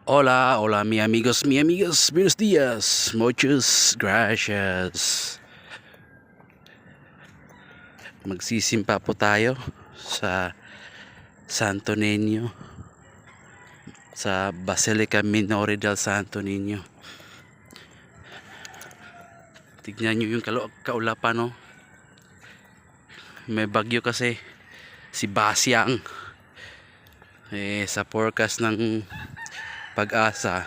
Hola, hola mi amigos, buenos días, muchas gracias. Magsisimpa po tayo sa Santo Niño, sa Basilica Minore del Santo Niño. Tignan nyo yung kaulapan, no? May bagyo kasi, si Basyang. Sa forecast ng Pag-asa,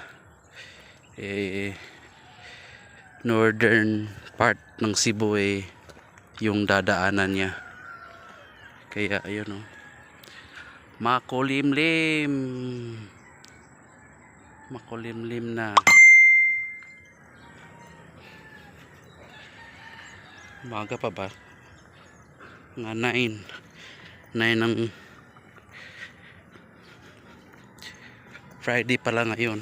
northern part ng Cebu yung dadaanan niya. Kaya ayun, makulimlim na. Umaga pa ba? Nga 9 ng Friday pala ngayon.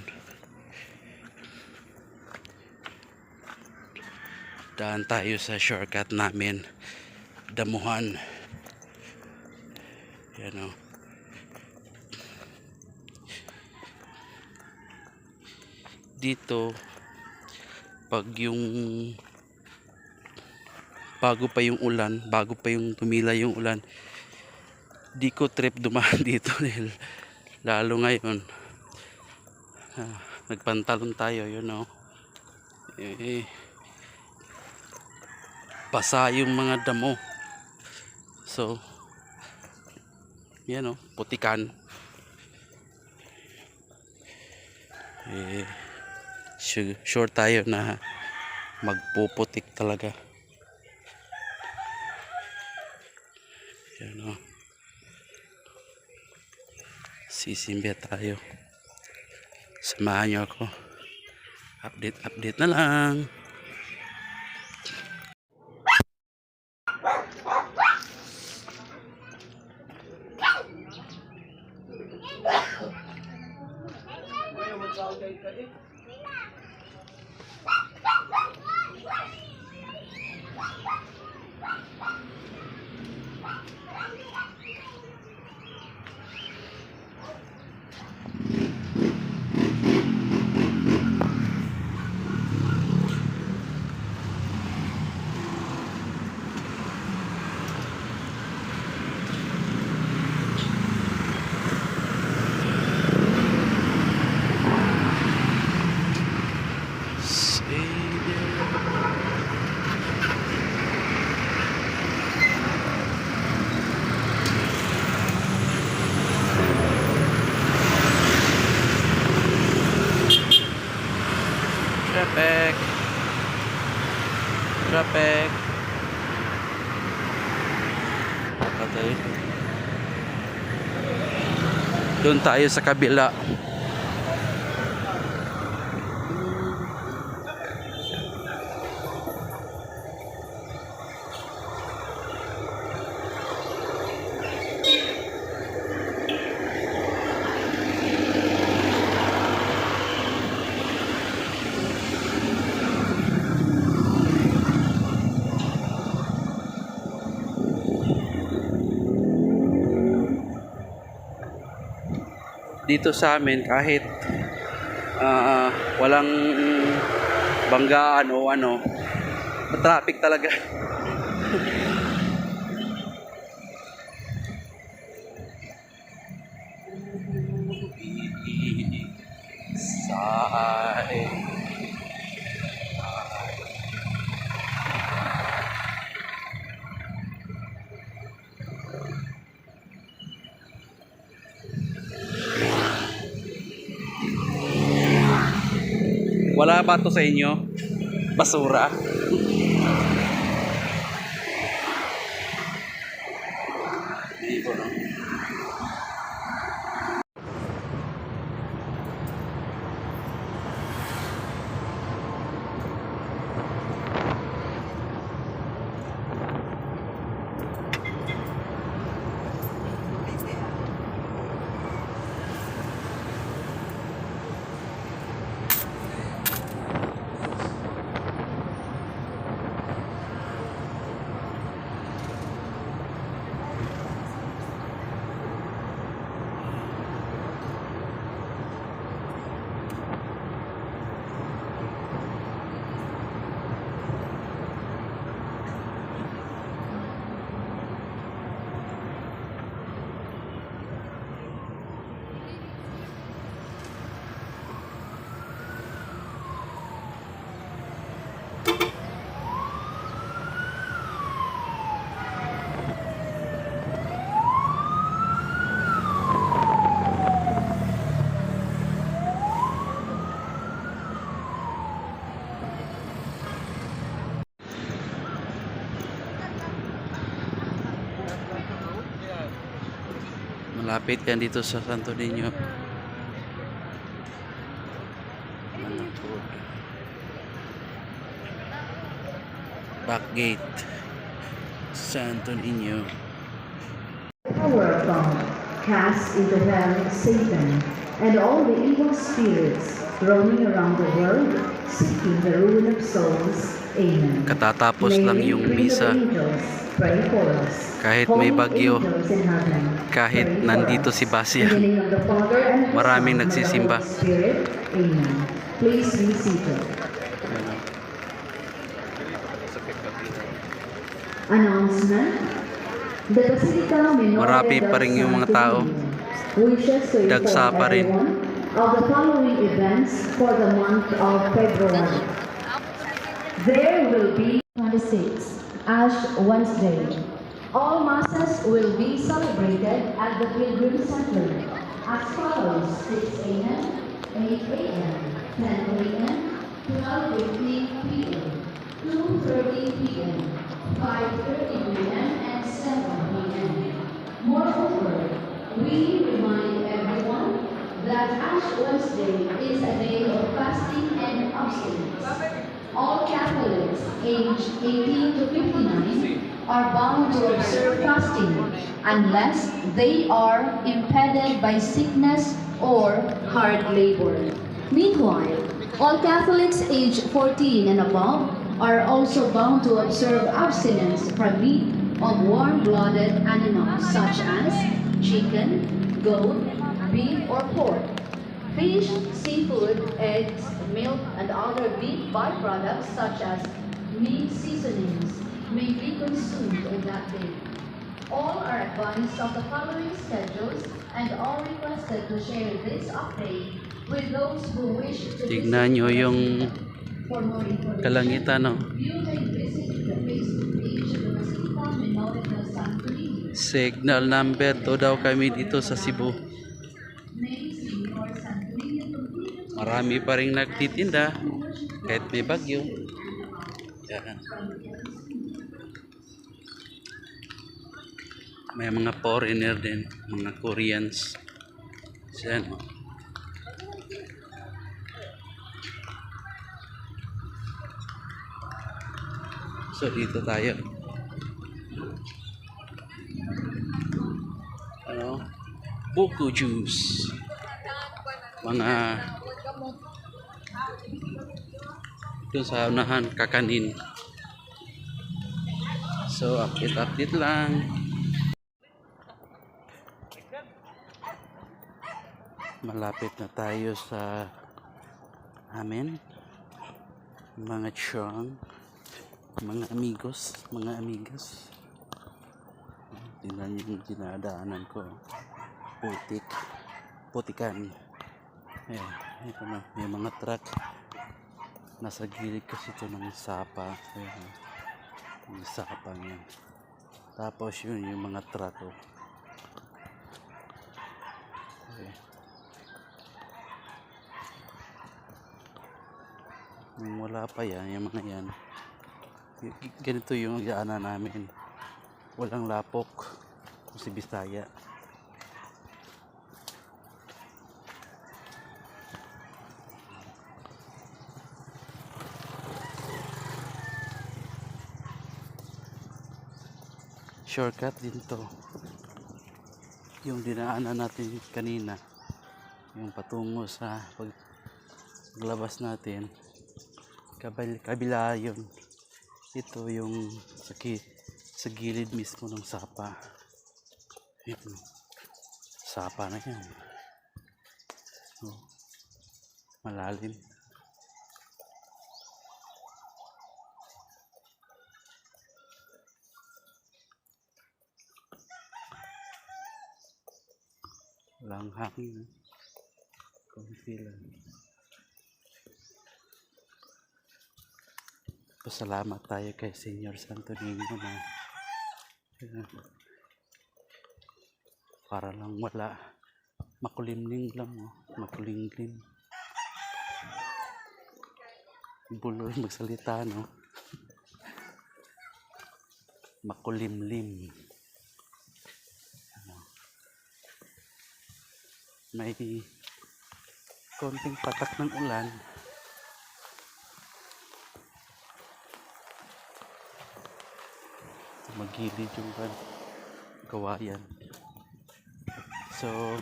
Daan tayo sa shortcut namin, Damuhan. Yan, dito pag yung bago pa yung tumila yung ulan, di ko trip dumaan dito dahil lalo ngayon nagpantalon tayo, basa yung mga damo. So yan, putikan. Sure tayo na magpuputik talaga. Yan, sisimba tayo. Samahan niyo ako. Update na lang. Traffic. Okay. Doon tayo sa kabila. Dito sa amin kahit walang banggaan o traffic talaga. Wala ba to sa inyo? Basura? Dito, no? Malapit yan dito sa Santo Niño. Back gate. Santo Niño. Power of God, cast into hell Satan and all the evil spirits roaming around the world, seeking the ruin of souls. Amen. Katatapos lang yung Prince misa. of Angels, pray for us. Kahit may Holy bagyo, angels in heaven, kahit pray for nandito us. si In the Bastian, name of the Father, and of the maraming Son, and of the nagsisimba. Holy Spirit. Amen. Please be seated. Announcement. The Basilica Minore Marami pa rin yung mga tao. wishes to Dagsa inform pa rin. everyone of the following events for the month of February. There will be 26 Ash Wednesday. All masses will be celebrated at the Pilgrim Center as follows: 6 a.m., 8 a.m., 10 a.m., 12:15 p.m., 2:30 p.m., 5:30 p.m., and 7 p.m. Moreover, we remind everyone that Ash Wednesday is a day of fasting and abstinence. All Catholics aged 18 to 59 are bound to observe fasting unless they are impeded by sickness or hard labor. Meanwhile, all Catholics aged 14 and above are also bound to observe abstinence from meat of warm-blooded animals such as chicken, goat, beef, or pork. Fish, seafood, eggs, milk, and other meat byproducts such as meat seasonings may be consumed on that day. All are advised of the following schedules and all requested to share this update with those who wish to Tignan nyo yung For more information, kalangitan, no? you may visit the Facebook page of the Basilica Minore del Santo Niño. Signal number 2 daw kami dito sa Cebu. Marami pa rin nagtitinda kahit may bagyo. Yan. May mga foreigner din, mga Koreans. Yan. So dito tayo. Ano? Buko juice. Mga doon sa unahan kakanin. So update lang. Malapit na tayo sa amin. Mga chong, mga amigos, mga amigas. Tingnan yung dinadaanan ko. Putikan. Ayan, ito na, may mga truck. Nasa gilid kasi ito ng sapa. Ayan, yung sapa niya. Tapos yun, yung mga truck. Oh. Okay. Nung wala pa yan, yung mga yan. Ganito yung daanan namin. Walang lapok. Kasi Bisaya. Shortcut din to. Yung dinaanan natin kanina, yung patungo sa paglabas natin, kabila yun. Ito yung sa gilid mismo ng sapa. Ito, sapa na yan. Oh, malalim. Walang hangin. Konti lang. Pasalamat tayo kay Senyor Santo Niño na para lang wala. Makulimlim lang. Oh. Makulimlim. Buloy magsalita, no? Makulimlim. may konting patak ng ulan. Magilid yung kawayan. So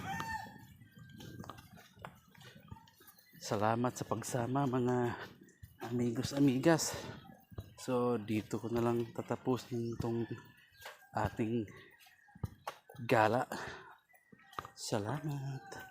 salamat sa pagsama mga amigos amigas. So dito ko na lang tatapusin itong ating gala. Salamat.